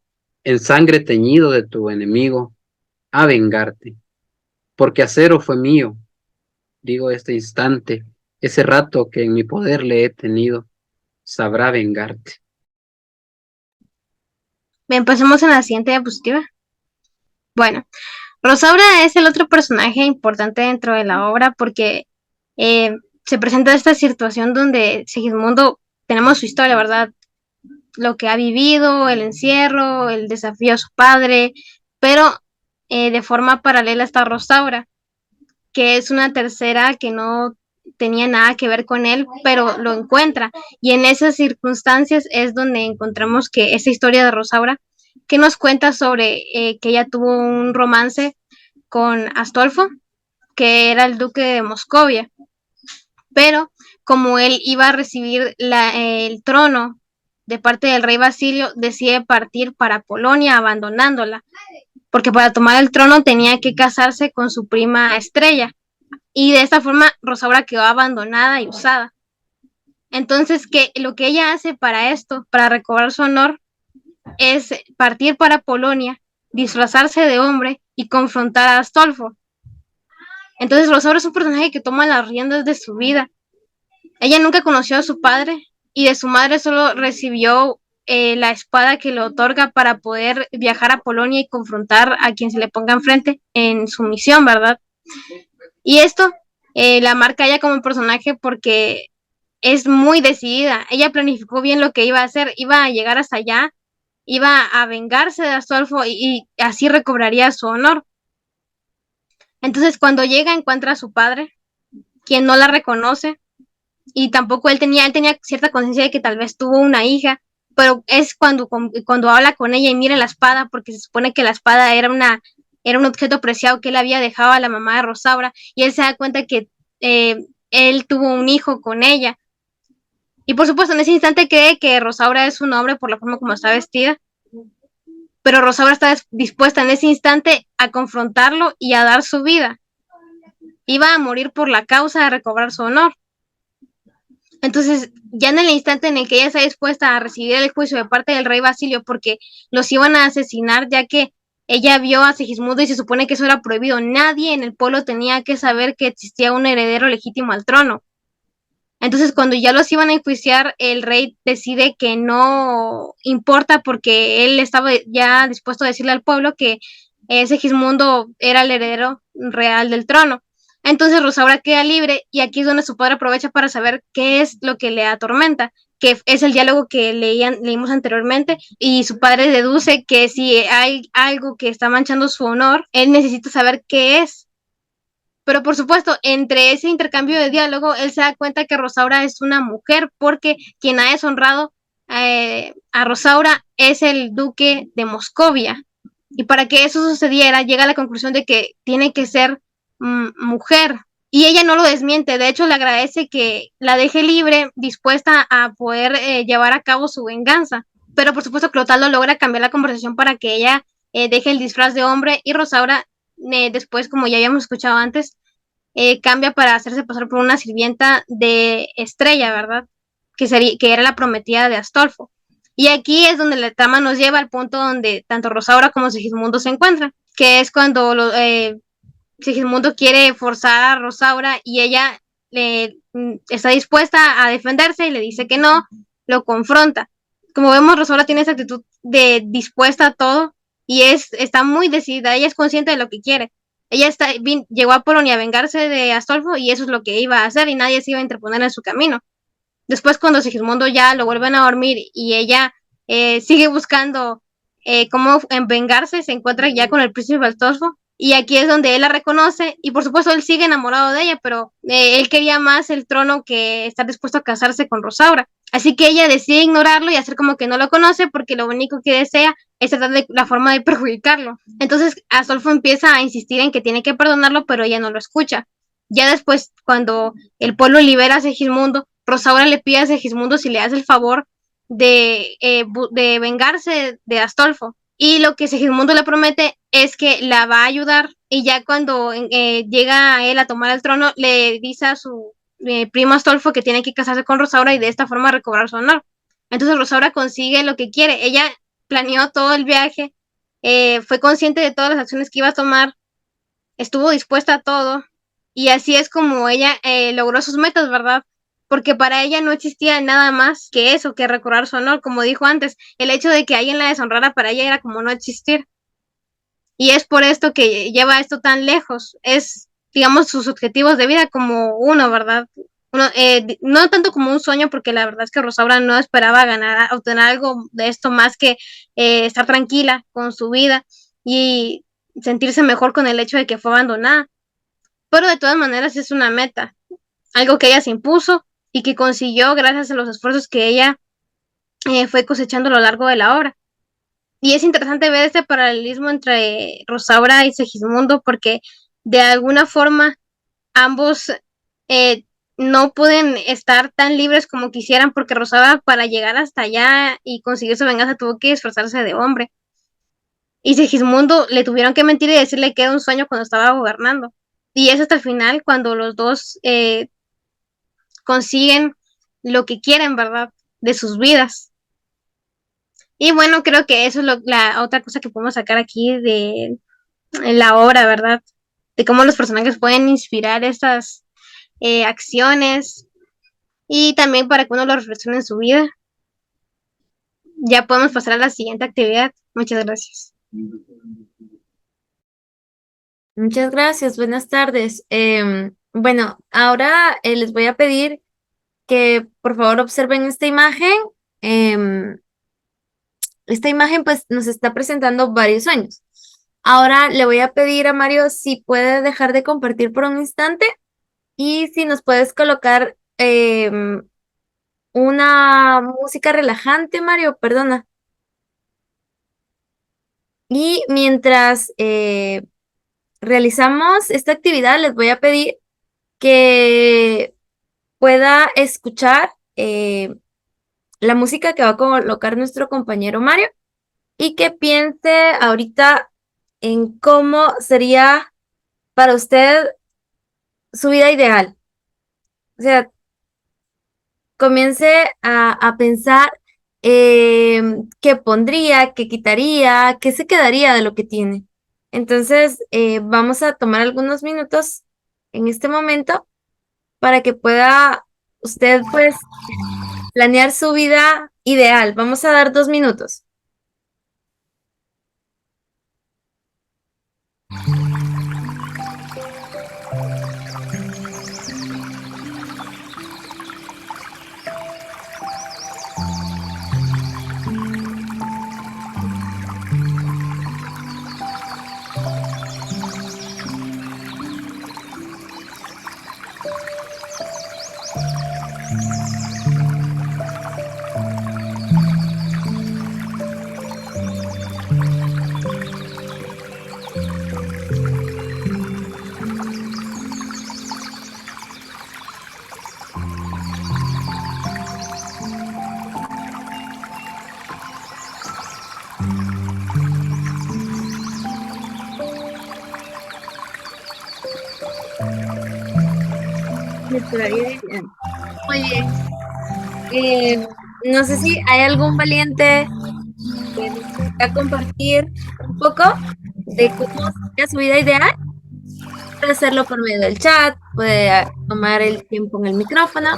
en sangre teñido de tu enemigo, a vengarte. Porque acero fue mío, digo este instante, ese rato que en mi poder le he tenido, sabrá vengarte. Bien, pasemos a la siguiente diapositiva. Bueno, Rosaura es el otro personaje importante dentro de la obra porque se presenta esta situación donde Segismundo, tenemos su historia, ¿verdad? Lo que ha vivido, el encierro, el desafío a su padre, pero de forma paralela está Rosaura, que es una tercera que no tenía nada que ver con él, pero lo encuentra. Y en esas circunstancias es donde encontramos que esa historia de Rosaura, que nos cuenta sobre que ella tuvo un romance con Astolfo, que era el duque de Moscovia, pero como él iba a recibir el trono de parte del rey Basilio, decide partir para Polonia abandonándola, porque para tomar el trono tenía que casarse con su prima Estrella, y de esta forma Rosaura quedó abandonada y usada. Entonces, lo que ella hace para esto, para recobrar su honor, es partir para Polonia, disfrazarse de hombre y confrontar a Astolfo. Entonces Rosaura es un personaje que toma las riendas de su vida. Ella nunca conoció a su padre y de su madre solo recibió la espada que le otorga para poder viajar a Polonia y confrontar a quien se le ponga enfrente en su misión, ¿verdad? Y esto la marca ella como personaje porque es muy decidida. Ella planificó bien lo que iba a hacer, iba a llegar hasta allá, iba a vengarse de Astolfo y así recobraría su honor. Entonces, cuando llega, encuentra a su padre, quien no la reconoce, y tampoco él tenía cierta conciencia de que tal vez tuvo una hija, pero es cuando habla con ella y mira la espada, porque se supone que la espada era un objeto preciado que él había dejado a la mamá de Rosaura, y él se da cuenta que él tuvo un hijo con ella. Y por supuesto, en ese instante cree que Rosaura es un hombre por la forma como está vestida, pero Rosaura está dispuesta en ese instante a confrontarlo y a dar su vida. Iba a morir por la causa de recobrar su honor. Entonces, ya en el instante en el que ella está dispuesta a recibir el juicio de parte del rey Basilio, porque los iban a asesinar, ya que ella vio a Segismundo y se supone que eso era prohibido. Nadie en el pueblo tenía que saber que existía un heredero legítimo al trono. Entonces, cuando ya los iban a enjuiciar, el rey decide que no importa porque él estaba ya dispuesto a decirle al pueblo que Segismundo era el heredero real del trono. Entonces Rosaura queda libre y aquí es donde su padre aprovecha para saber qué es lo que le atormenta, que es el diálogo que leímos anteriormente, y su padre deduce que si hay algo que está manchando su honor, él necesita saber qué es. Pero por supuesto, entre ese intercambio de diálogo, él se da cuenta que Rosaura es una mujer, porque quien ha deshonrado a Rosaura es el duque de Moscovia. Y para que eso sucediera, llega a la conclusión de que tiene que ser mujer. Y ella no lo desmiente, de hecho le agradece que la deje libre, dispuesta a poder llevar a cabo su venganza. Pero por supuesto Clotaldo logra cambiar la conversación para que ella deje el disfraz de hombre, y Rosaura después, como ya habíamos escuchado antes, cambia para hacerse pasar por una sirvienta de Estrella, ¿verdad? Que era la prometida de Astolfo. Y aquí es donde la trama nos lleva al punto donde tanto Rosaura como Segismundo se encuentran, que es cuando Segismundo quiere forzar a Rosaura y ella está dispuesta a defenderse y le dice que no, lo confronta. Como vemos, Rosaura tiene esa actitud de dispuesta a todo y está muy decidida, ella es consciente de lo que quiere. Ella llegó a Polonia a vengarse de Astolfo y eso es lo que iba a hacer y nadie se iba a interponer en su camino. Después, cuando Segismundo ya lo vuelven a dormir y ella sigue buscando cómo vengarse, se encuentra ya con el príncipe Astolfo, y aquí es donde él la reconoce y por supuesto él sigue enamorado de ella, pero él quería más el trono que estar dispuesto a casarse con Rosaura. Así que ella decide ignorarlo y hacer como que no lo conoce, porque lo único que desea es tratar de la forma de perjudicarlo. Entonces Astolfo empieza a insistir en que tiene que perdonarlo, pero ella no lo escucha. Ya después, cuando el pueblo libera a Segismundo, Rosaura le pide a Segismundo si le hace el favor de vengarse de Astolfo. Y lo que Segismundo le promete es que la va a ayudar, y ya cuando llega él a tomar el trono, le dice a su primo Astolfo que tiene que casarse con Rosaura y de esta forma recobrar su honor. Entonces Rosaura consigue lo que quiere. Ella planeó todo el viaje, fue consciente de todas las acciones que iba a tomar, estuvo dispuesta a todo, y así es como ella logró sus metas, ¿verdad? Porque para ella no existía nada más que eso, que recobrar su honor. Como dijo antes, el hecho de que alguien la deshonrara para ella era como no existir. Y es por esto que lleva esto tan lejos. Es, digamos, sus objetivos de vida como uno, ¿verdad? No tanto como un sueño, porque la verdad es que Rosaura no esperaba obtener algo de esto más que estar tranquila con su vida y sentirse mejor con el hecho de que fue abandonada. Pero de todas maneras es una meta, algo que ella se impuso y que consiguió gracias a los esfuerzos que ella fue cosechando a lo largo de la obra. Y es interesante ver este paralelismo entre Rosaura y Segismundo, porque de alguna forma ambos no pueden estar tan libres como quisieran, porque Rosaura, para llegar hasta allá y conseguir su venganza, tuvo que disfrazarse de hombre. Y Segismundo le tuvieron que mentir y decirle que era un sueño cuando estaba gobernando. Y es hasta el final cuando los dos consiguen lo que quieren, ¿verdad? De sus vidas. Y bueno, creo que eso es la otra cosa que podemos sacar aquí de la obra, ¿verdad? De cómo los personajes pueden inspirar estas acciones, y también para que uno lo reflexione en su vida. Ya podemos pasar a la siguiente actividad. Muchas gracias. Muchas gracias, buenas tardes. Bueno, ahora les voy a pedir que por favor observen esta imagen. Em, Esta imagen pues nos está presentando varios sueños. Ahora le voy a pedir a Mario si puede dejar de compartir por un instante y si nos puedes colocar una música relajante, Mario, perdona. Y mientras realizamos esta actividad, les voy a pedir que pueda escuchar la música que va a colocar nuestro compañero Mario y que piense ahorita en cómo sería para usted su vida ideal. O sea, comience a pensar qué pondría, qué quitaría, qué se quedaría de lo que tiene. Entonces, vamos a tomar algunos minutos en este momento para que pueda usted, pues, planear su vida ideal. Vamos a dar 2 minutos. Muy bien. No sé si hay algún valiente que nos quiera compartir un poco de cómo sería su vida ideal. Puede hacerlo por medio del chat, puede tomar el tiempo en el micrófono.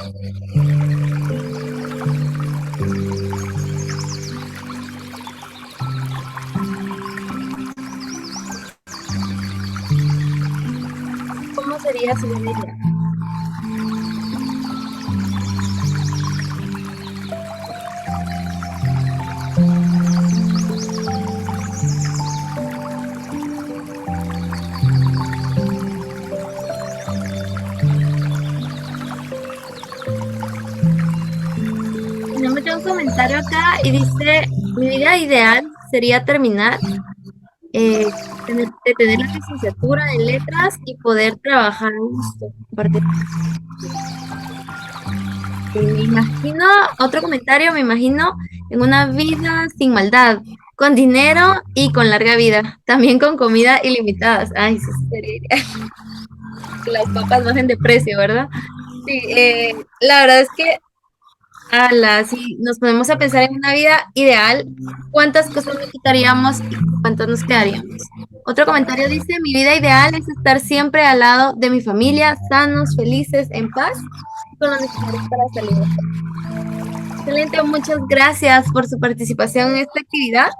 ¿Cómo sería su vida ideal? Tenemos ya un comentario acá y dice, mi vida ideal sería terminar, de tener la licenciatura en letras y poder trabajar a gusto. Me imagino, otro comentario, me imagino en una vida sin maldad, con dinero y con larga vida, también con comida ilimitadas. Ay, eso sería ideal. Que las papas bajen de precio, ¿verdad? Sí, la verdad es que si nos ponemos a pensar en una vida ideal, ¿cuántas cosas le quitaríamos y cuántas nos quedaríamos? Otro comentario dice, mi vida ideal es estar siempre al lado de mi familia, sanos, felices, en paz, con lo necesario para salir. Excelente, muchas gracias por su participación en esta actividad.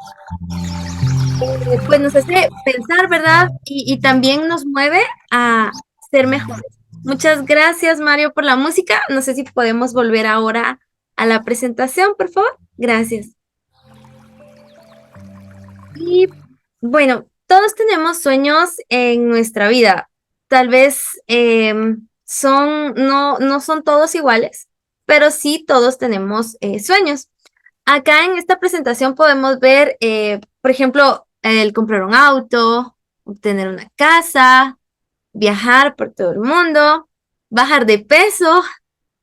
Pues nos hace pensar, ¿verdad? Y también nos mueve a ser mejores. Muchas gracias, Mario, por la música. No sé si podemos volver ahora a la presentación, por favor. Gracias. Y bueno, todos tenemos sueños en nuestra vida. Tal vez no son todos iguales, pero sí todos tenemos sueños. Acá en esta presentación podemos ver, por ejemplo, el comprar un auto, obtener una casa, viajar por todo el mundo, bajar de peso,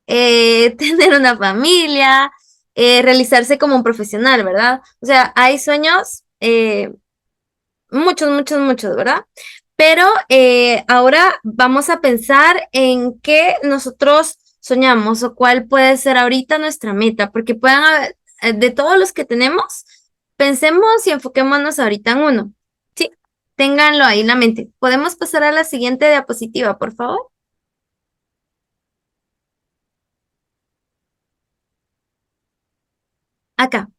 tener una familia, realizarse como un profesional, ¿verdad? O sea, hay sueños, muchos, muchos, muchos, ¿verdad? Pero ahora vamos a pensar en qué nosotros soñamos o cuál puede ser ahorita nuestra meta, porque pueden haber, de todos los que tenemos, pensemos y enfoquémonos ahorita en uno. Sí, ténganlo ahí en la mente. ¿Podemos pasar a la siguiente diapositiva, por favor? Acá.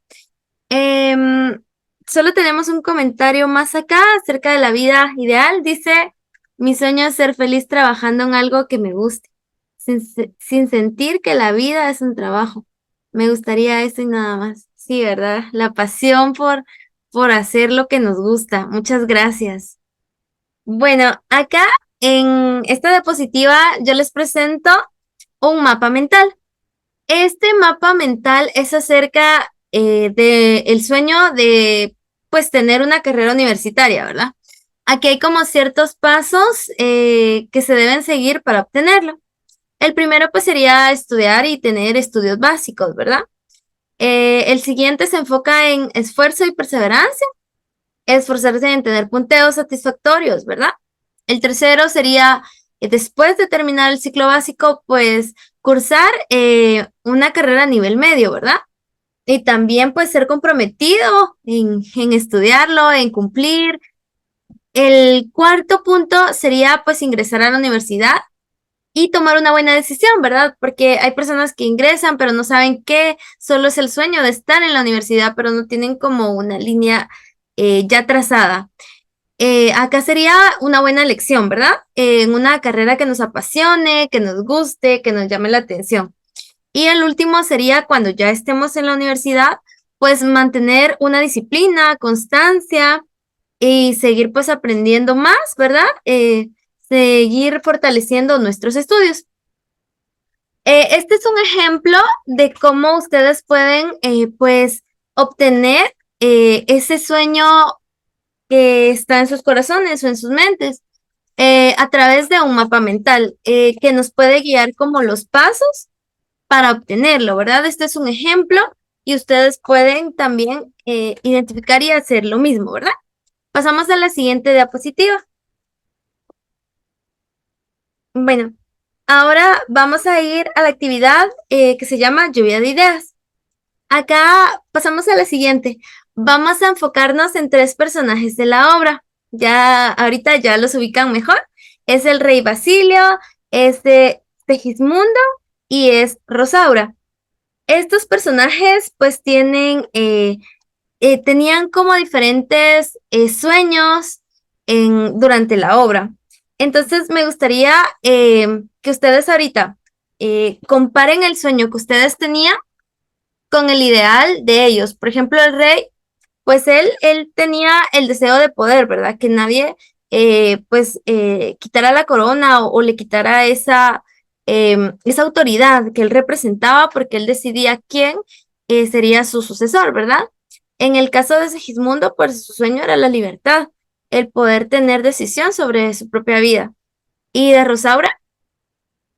Solo tenemos un comentario más acá acerca de la vida ideal. Dice, mi sueño es ser feliz trabajando en algo que me guste. sin sentir que la vida es un trabajo. Me gustaría eso y nada más. Sí, ¿verdad? La pasión por hacer lo que nos gusta. Muchas gracias. Bueno, acá en esta diapositiva yo les presento un mapa mental. Este mapa mental es acerca del sueño de pues tener una carrera universitaria, ¿verdad? Aquí hay como ciertos pasos que se deben seguir para obtenerlo. El primero pues sería estudiar y tener estudios básicos, ¿verdad? El siguiente se enfoca en esfuerzo y perseverancia, esforzarse en tener punteos satisfactorios, ¿verdad? El tercero sería, después de terminar el ciclo básico, pues cursar una carrera a nivel medio, ¿verdad? Y también pues ser comprometido en estudiarlo, en cumplir. El cuarto punto sería pues ingresar a la universidad y tomar una buena decisión, ¿verdad? Porque hay personas que ingresan pero no saben que solo es el sueño de estar en la universidad, pero no tienen como una línea ya trazada. Acá sería una buena elección, ¿verdad? En una carrera que nos apasione, que nos guste, que nos llame la atención. Y el último sería cuando ya estemos en la universidad, pues mantener una disciplina, constancia y seguir pues aprendiendo más, ¿verdad? Seguir fortaleciendo nuestros estudios. Este es un ejemplo de cómo ustedes pueden pues obtener ese sueño que está en sus corazones o en sus mentes a través de un mapa mental que nos puede guiar como los pasos para obtenerlo, ¿verdad? Este es un ejemplo y ustedes pueden también identificar y hacer lo mismo, ¿verdad? Pasamos a la siguiente diapositiva. Bueno, ahora vamos a ir a la actividad que se llama lluvia de ideas. Acá pasamos a la siguiente. Vamos a enfocarnos en 3 personajes de la obra. Ya ahorita ya los ubican mejor. Es el rey Basilio, es de Segismundo y es Rosaura. Estos personajes pues tenían como diferentes sueños durante la obra. Entonces me gustaría que ustedes ahorita comparen el sueño que ustedes tenían con el ideal de ellos. Por ejemplo, el rey, pues él tenía el deseo de poder, ¿verdad? Que nadie quitara la corona o le quitara esa autoridad que él representaba porque él decidía quién sería su sucesor, ¿verdad? En el caso de Segismundo, pues su sueño era la libertad, el poder tener decisión sobre su propia vida. Y de Rosaura,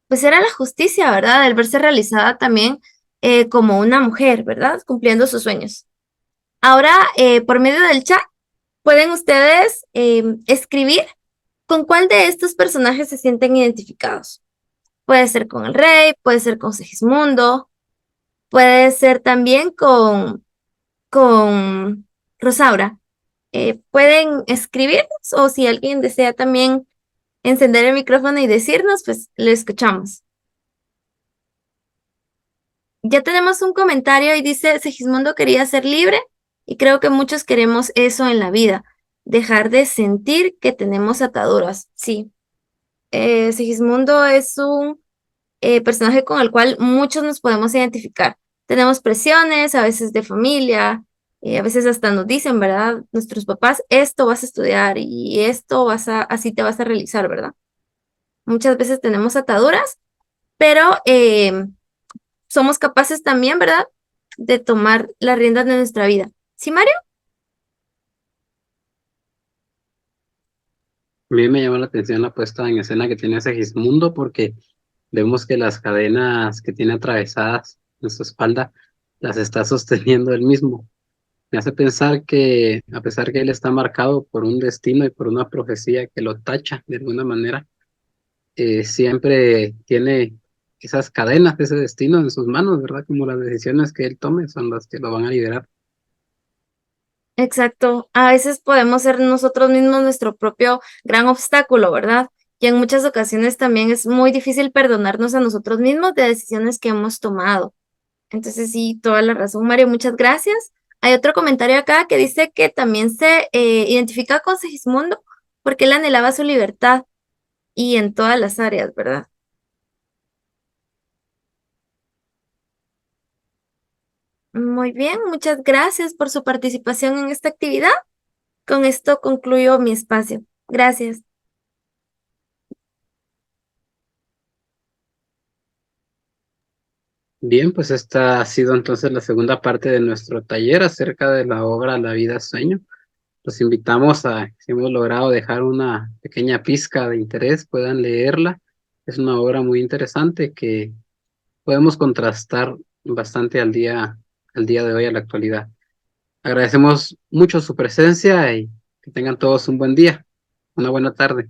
pues era la justicia, ¿verdad? El verse realizada también como una mujer, ¿verdad? Cumpliendo sus sueños. Ahora, por medio del chat, pueden ustedes escribir con cuál de estos personajes se sienten identificados. Puede ser con el rey, puede ser con Segismundo, puede ser también con Rosaura. Pueden escribirnos o si alguien desea también encender el micrófono y decirnos, pues lo escuchamos. Ya tenemos un comentario y dice, Segismundo quería ser libre y creo que muchos queremos eso en la vida, dejar de sentir que tenemos ataduras. Sí, Segismundo es un personaje con el cual muchos nos podemos identificar. Tenemos presiones, a veces de familia, a veces hasta nos dicen, ¿verdad? Nuestros papás, esto vas a estudiar y esto así te vas a realizar, ¿verdad? Muchas veces tenemos ataduras, pero somos capaces también, ¿verdad? De tomar las riendas de nuestra vida. ¿Sí, Mario? A mí me llama la atención la puesta en escena que tiene Segismundo porque vemos que las cadenas que tiene atravesadas en su espalda las está sosteniendo él mismo. Me hace pensar que a pesar que él está marcado por un destino y por una profecía que lo tacha de alguna manera, siempre tiene esas cadenas, ese destino en sus manos, ¿verdad? Como las decisiones que él tome son las que lo van a liderar. Exacto. A veces podemos ser nosotros mismos nuestro propio gran obstáculo, ¿verdad? Y en muchas ocasiones también es muy difícil perdonarnos a nosotros mismos de decisiones que hemos tomado. Entonces, sí, toda la razón, Mario, muchas gracias. Hay otro comentario acá que dice que también se identifica con Segismundo porque él anhelaba su libertad y en todas las áreas, ¿verdad? Muy bien, muchas gracias por su participación en esta actividad. Con esto concluyo mi espacio. Gracias. Bien, pues esta ha sido entonces la segunda parte de nuestro taller acerca de la obra La vida es sueño. Los invitamos a, si hemos logrado dejar una pequeña pizca de interés, puedan leerla. Es una obra muy interesante que podemos contrastar bastante al día de hoy, a la actualidad. Agradecemos mucho su presencia y que tengan todos un buen día, una buena tarde.